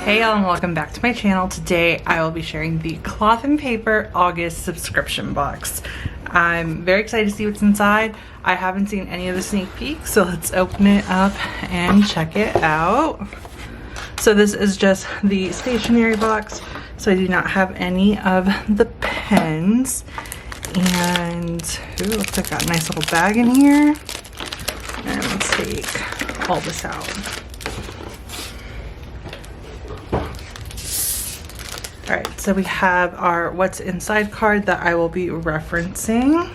Hey y'all, and welcome back to my channel. Today I will be sharing the Cloth and Paper August subscription box. I'm very excited to see what's inside. I haven't seen any of the sneak peeks, so let's open it up and check it out. So this is just the stationery box, so I do not have any of the pens. And ooh, looks like got a nice little bag in here. And let's take all this out. Alright, so we have our what's inside card that I will be referencing.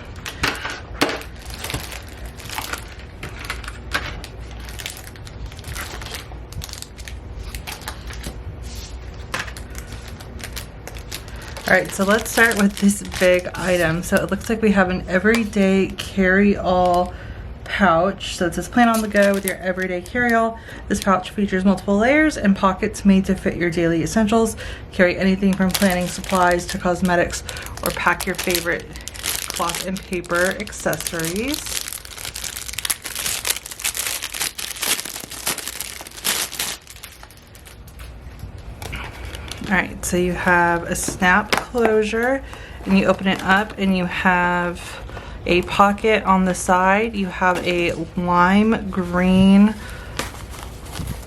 Alright, so let's start with this big item. So it looks like we have an everyday carry-all pouch. So it says plan on the go with your everyday carry-all. This pouch features multiple layers and pockets made to fit your daily essentials. Carry anything from planning supplies to cosmetics, or pack your favorite cloth and paper accessories. Alright, so you have a snap closure and you open it up and you have a pocket on the side. You have a lime green,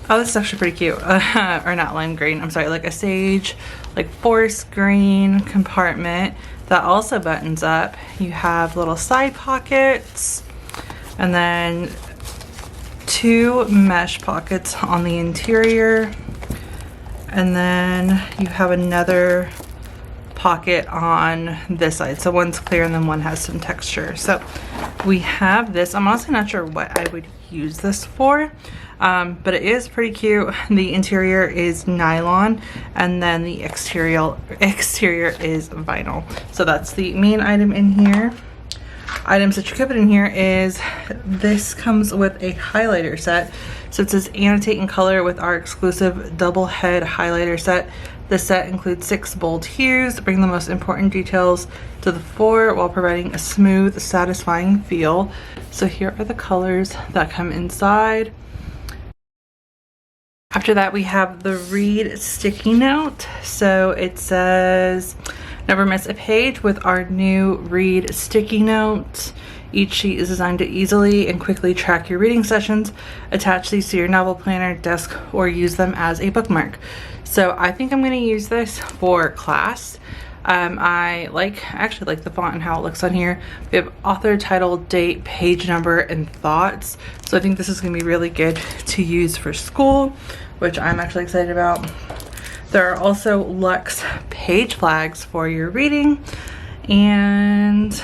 oh, this is actually pretty cute, or not lime green, I'm sorry, like a sage, like forest green compartment that also buttons up. You have little side pockets and then two mesh pockets on the interior, and then you have another pocket on this side. So one's clear and then one has some texture. So we have this. I'm honestly not sure what I would use this for, but it is pretty cute. The interior is nylon and then the exterior is vinyl. So that's the main item in here. Items that you could put in here is this comes with a highlighter set. So it says annotate in color with our exclusive double head highlighter set. The set includes 6 bold hues that bring the most important details to the fore while providing a smooth, satisfying feel. So here are the colors that come inside. After that, we have the Read sticky note. So it says, never miss a page with our new Read sticky note. Each sheet is designed to easily and quickly track your reading sessions. Attach these to your novel planner, desk, or use them as a bookmark. So I think I'm going to use this for class. I actually like the font and how it looks on here. We have author, title, date, page number, and thoughts. So I think this is going to be really good to use for school, which I'm actually excited about. There are also Luxe page flags for your reading, and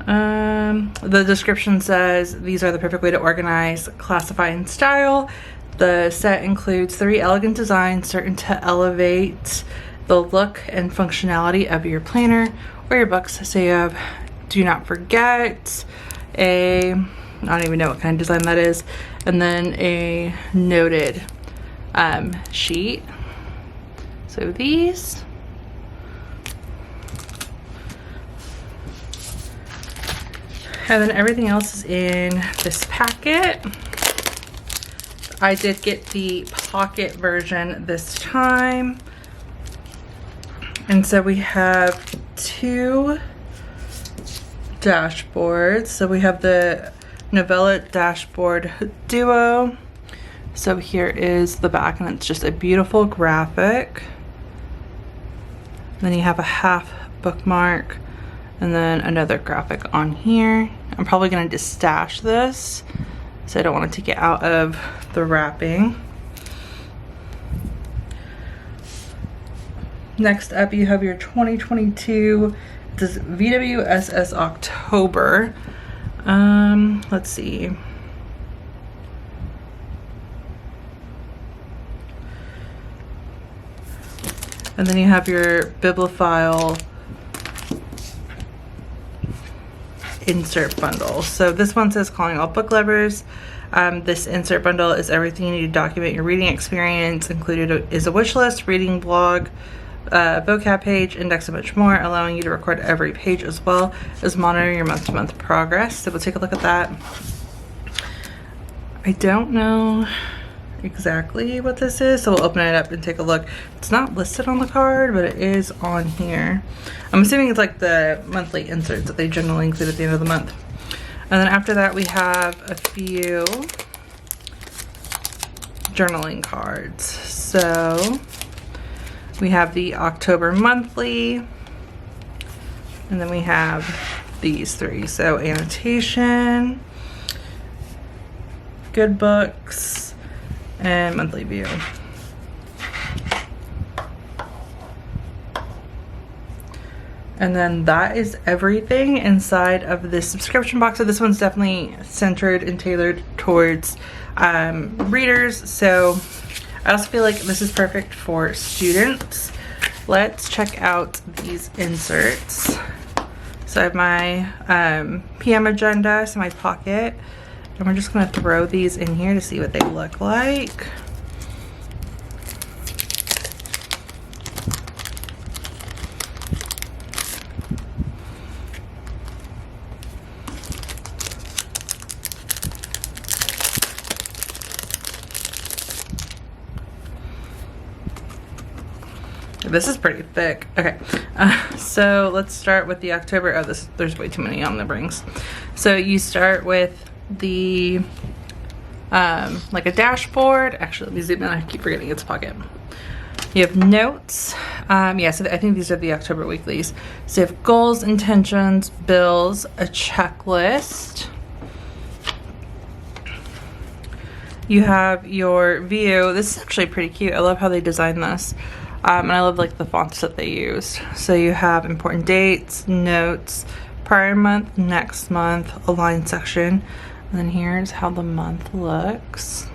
the description says these are the perfect way to organize, classify, and style. The set includes 3 elegant designs certain to elevate the look and functionality of your planner or your books. So you have do not forget, I don't even know what kind of design that is, and then a noted sheet. So these. And then everything else is in this packet. I did get the pocket version this time. And so we have 2 dashboards. So we have the Novella Dashboard Duo. So here is the back, and it's just a beautiful graphic. Then you have a half bookmark and then another graphic on here. I'm probably going to just stash this, so I don't want to take it out of the wrapping. Next up, you have your 2022, this VWSS October. Let's see. And then you have your Bibliophile Insert bundle. So this one says calling all book lovers. This insert bundle is everything you need to document your reading experience. Included is a wish list, reading blog, vocab page, index, and much more, allowing you to record every page as well as monitor your month-to-month progress. So we'll take a look at that. I don't know exactly what this is, so we'll open it up and take a look. It's not listed on the card, but it is on here. I'm assuming it's like the monthly inserts that they generally include at the end of the month. And then after that, we have a few journaling cards. So we have the October monthly, and then we have these three. So annotation, good books, and monthly view. And then that is everything inside of this subscription box. So this one's definitely centered and tailored towards readers. So I also feel like this is perfect for students. Let's check out these inserts. So I have my PM agenda, so my pocket, and we're just gonna throw these in here to see what they look like. This is pretty thick. Okay, so let's start with the October. Oh, there's way too many on the rings. So you start with the like a dashboard. Actually, let me zoom in. I keep forgetting it's a pocket. You have notes. Yeah, so I think these are the October weeklies. So you have goals, intentions, bills, a checklist. You have your view. This is actually pretty cute. I love how they designed this. And I love like the fonts that they used. So you have important dates, notes, prior month, next month, align section. And then here's how the month looks.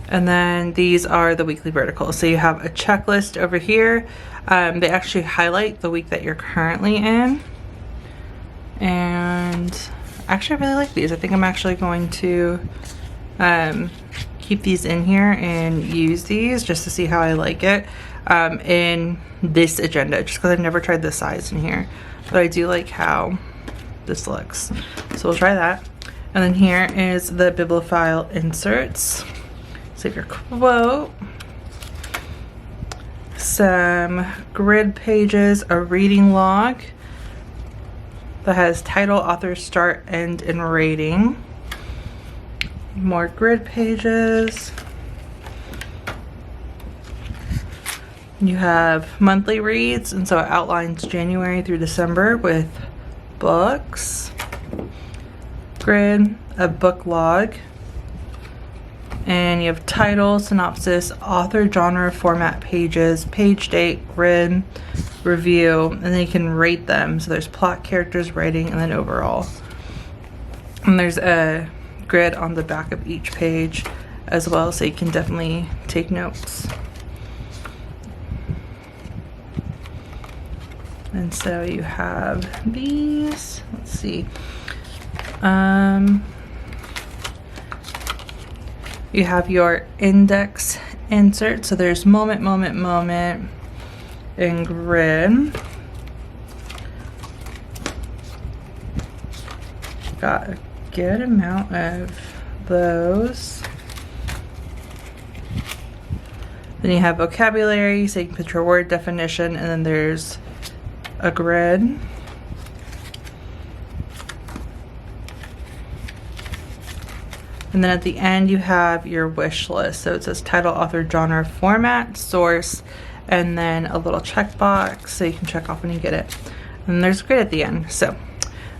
And then these are the weekly verticals. So you have a checklist over here. They actually highlight the week that you're currently in. And actually I really like these. I think I'm actually going to keep these in here and use these just to see how I like it in this agenda, just because I've never tried this size in here, but I do like how this looks. So we'll try that. And then here is the Bibliophile Inserts. Save your quote, some grid pages, a reading log that has title, author, start, end, and rating. More grid pages. You have monthly reads, and so it outlines January through December with books. Grid, a book log. And you have title, synopsis, author, genre, format, pages, page date, grid, review, and then you can rate them. So there's plot, characters, writing, and then overall. And there's a grid on the back of each page as well, so you can definitely take notes. And so you have these, let's see, you have your index insert. So there's moment, moment, moment, and grid. Got a good amount of those. Then you have vocabulary, so you can put your word definition, and then there's a grid. And then at the end you have your wish list. So it says title, author, genre, format, source, and then a little checkbox so you can check off when you get it. And there's a grid at the end. So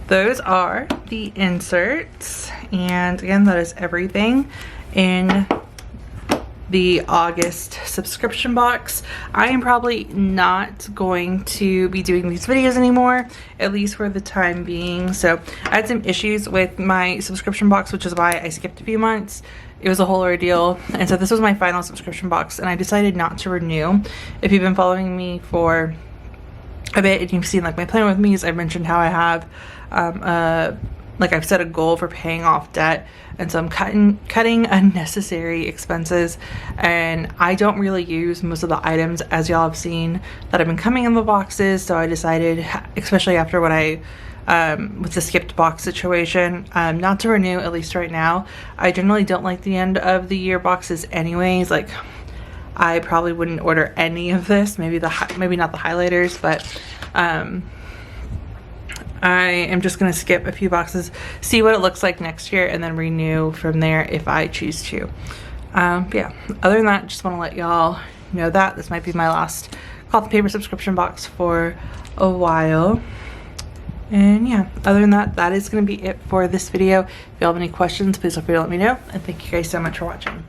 those are the inserts, and again, that is everything in the August subscription box. I am probably not going to be doing these videos anymore, at least for the time being. So I had some issues with my subscription box, which is why I skipped a few months. It was a whole ordeal, and so this was my final subscription box, and I decided not to renew. If you've been following me for a bit and you've seen like my plan with me, I've mentioned how I have like I've set a goal for paying off debt, and so I'm cutting unnecessary expenses, and I don't really use most of the items, as y'all have seen, that have been coming in the boxes. So I decided, especially after what I with the skipped box situation. Not to renew, at least right now. I generally don't like the end of the year boxes anyways. Like, I probably wouldn't order any of this. Maybe not the highlighters, but I am just going to skip a few boxes, see what it looks like next year, and then renew from there if I choose to. Yeah, other than that, just want to let y'all know that this might be my last cloth and paper subscription box for a while. And yeah, other than that, that is going to be it for this video. If you have any questions, please feel free to let me know. And thank you guys so much for watching.